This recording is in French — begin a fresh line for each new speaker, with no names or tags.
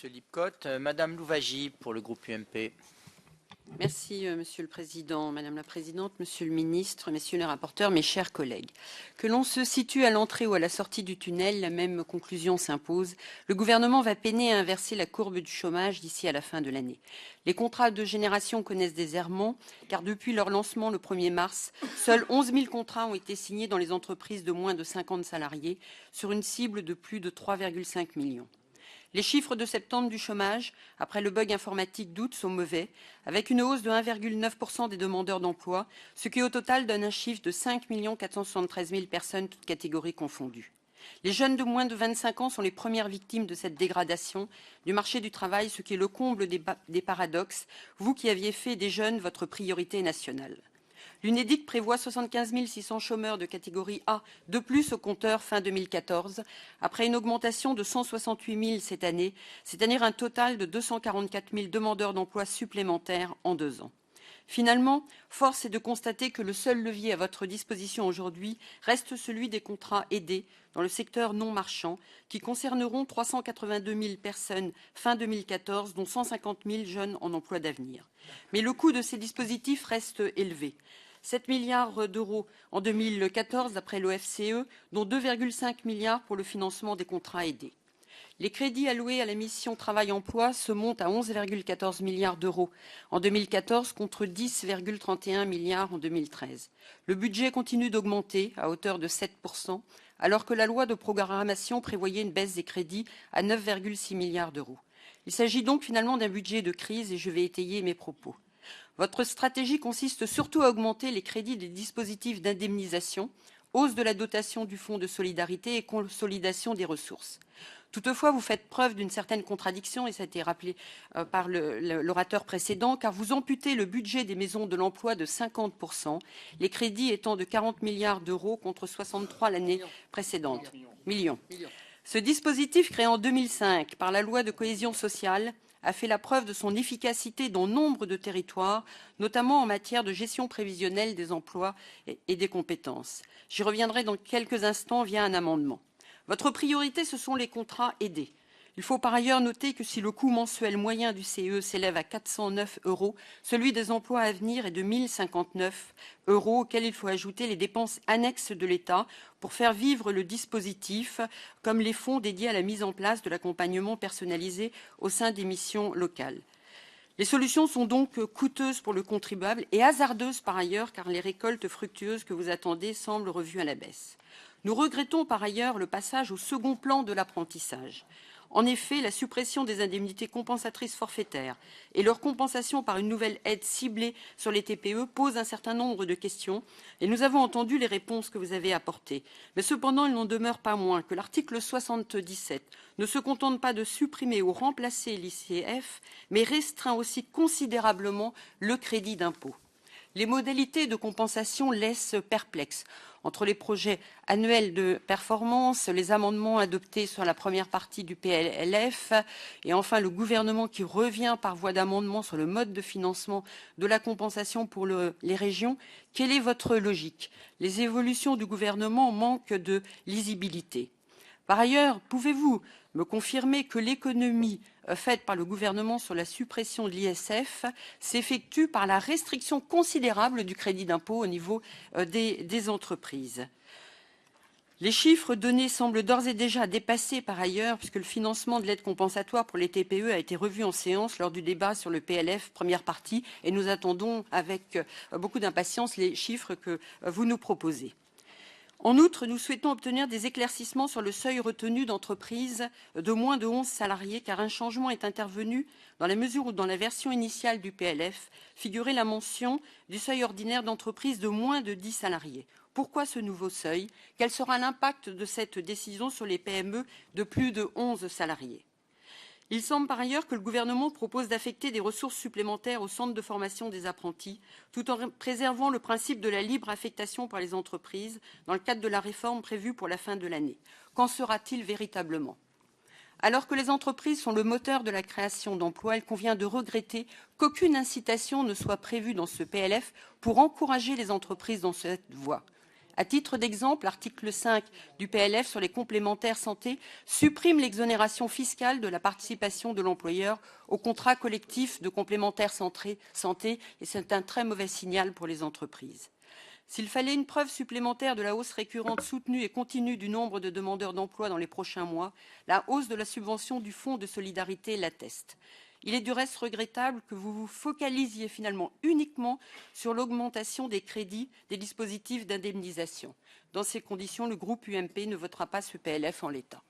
Monsieur Lipcotte. Madame Louwagie pour le groupe UMP.
Merci, Monsieur le Président, Madame la Présidente, Monsieur le Ministre, Messieurs les rapporteurs, mes chers collègues. Que l'on se situe à l'entrée ou à la sortie du tunnel, la même conclusion s'impose. Le gouvernement va peiner à inverser la courbe du chômage d'ici à la fin de l'année. Les contrats de génération connaissent des errements, car depuis leur lancement le 1er mars, seuls 11 000 contrats ont été signés dans les entreprises de moins de 50 salariés, sur une cible de plus de 3,5 millions. Les chiffres de septembre du chômage, après le bug informatique d'août, sont mauvais, avec une hausse de 1,9% des demandeurs d'emploi, ce qui au total donne un chiffre de 5 473 000 personnes, toutes catégories confondues. Les jeunes de moins de 25 ans sont les premières victimes de cette dégradation du marché du travail, ce qui est le comble des paradoxes, vous qui aviez fait des jeunes votre priorité nationale. L'UNEDIC prévoit 75 600 chômeurs de catégorie A de plus au compteur fin 2014, après une augmentation de 168 000 cette année, c'est-à-dire un total de 244 000 demandeurs d'emploi supplémentaires en 2 ans. Finalement, force est de constater que le seul levier à votre disposition aujourd'hui reste celui des contrats aidés dans le secteur non marchand, qui concerneront 382 000 personnes fin 2014, dont 150 000 jeunes en emploi d'avenir. Mais le coût de ces dispositifs reste élevé. 7 milliards d'euros en 2014 d'après l'OFCE, dont 2,5 milliards pour le financement des contrats aidés. Les crédits alloués à la mission Travail-Emploi se montent à 11,14 milliards d'euros en 2014 contre 10,31 milliards en 2013. Le budget continue d'augmenter à hauteur de 7%, alors que la loi de programmation prévoyait une baisse des crédits à 9,6 milliards d'euros. Il s'agit donc finalement d'un budget de crise et je vais étayer mes propos. Votre stratégie consiste surtout à augmenter les crédits des dispositifs d'indemnisation, hausse de la dotation du Fonds de solidarité et consolidation des ressources. Toutefois, vous faites preuve d'une certaine contradiction, et ça a été rappelé par l'orateur précédent, car vous amputez le budget des maisons de l'emploi de 50%, les crédits étant de 40 milliards d'euros contre 63 l'année précédente. Millions. Ce dispositif, créé en 2005 par la loi de cohésion sociale, a fait la preuve de son efficacité dans nombre de territoires, notamment en matière de gestion prévisionnelle des emplois et des compétences. J'y reviendrai dans quelques instants via un amendement. Votre priorité, ce sont les contrats aidés. Il faut par ailleurs noter que si le coût mensuel moyen du CE s'élève à 409 €, celui des emplois à venir est de 1 059 € auxquels il faut ajouter les dépenses annexes de l'État pour faire vivre le dispositif, comme les fonds dédiés à la mise en place de l'accompagnement personnalisé au sein des missions locales. Les solutions sont donc coûteuses pour le contribuable et hasardeuses par ailleurs, car les récoltes fructueuses que vous attendez semblent revues à la baisse. Nous regrettons par ailleurs le passage au second plan de l'apprentissage. En effet, la suppression des indemnités compensatrices forfaitaires et leur compensation par une nouvelle aide ciblée sur les TPE pose un certain nombre de questions et nous avons entendu les réponses que vous avez apportées. Mais cependant, il n'en demeure pas moins que l'article 77 ne se contente pas de supprimer ou remplacer l'ICF, mais restreint aussi considérablement le crédit d'impôt. Les modalités de compensation laissent perplexes. Entre les projets annuels de performance, les amendements adoptés sur la première partie du PLF et enfin le gouvernement qui revient par voie d'amendement sur le mode de financement de la compensation pour les régions, quelle est votre logique? Les évolutions du gouvernement manquent de lisibilité. Par ailleurs, pouvez-vous me confirmer que l'économie faite par le gouvernement sur la suppression de l'ISF s'effectue par la restriction considérable du crédit d'impôt au niveau des entreprises? Les chiffres donnés semblent d'ores et déjà dépassés par ailleurs, puisque le financement de l'aide compensatoire pour les TPE a été revu en séance lors du débat sur le PLF, première partie, et nous attendons avec beaucoup d'impatience les chiffres que vous nous proposez. En outre, nous souhaitons obtenir des éclaircissements sur le seuil retenu d'entreprise de moins de 11 salariés, car un changement est intervenu dans la mesure où, dans la version initiale du PLF, figurait la mention du seuil ordinaire d'entreprise de moins de 10 salariés. Pourquoi ce nouveau seuil? Quel sera l'impact de cette décision sur les PME de plus de 11 salariés? Il semble par ailleurs que le gouvernement propose d'affecter des ressources supplémentaires au centre de formation des apprentis, tout en préservant le principe de la libre affectation par les entreprises dans le cadre de la réforme prévue pour la fin de l'année. Qu'en sera-t-il véritablement? Alors que les entreprises sont le moteur de la création d'emplois, il convient de regretter qu'aucune incitation ne soit prévue dans ce PLF pour encourager les entreprises dans cette voie. À titre d'exemple, l'article 5 du PLF sur les complémentaires santé supprime l'exonération fiscale de la participation de l'employeur au contrat collectif de complémentaires santé, et c'est un très mauvais signal pour les entreprises. S'il fallait une preuve supplémentaire de la hausse récurrente, soutenue et continue du nombre de demandeurs d'emploi dans les prochains mois, la hausse de la subvention du Fonds de solidarité l'atteste. Il est du reste regrettable que vous vous focalisiez finalement uniquement sur l'augmentation des crédits des dispositifs d'indemnisation. Dans ces conditions, le groupe UMP ne votera pas ce PLF en l'état.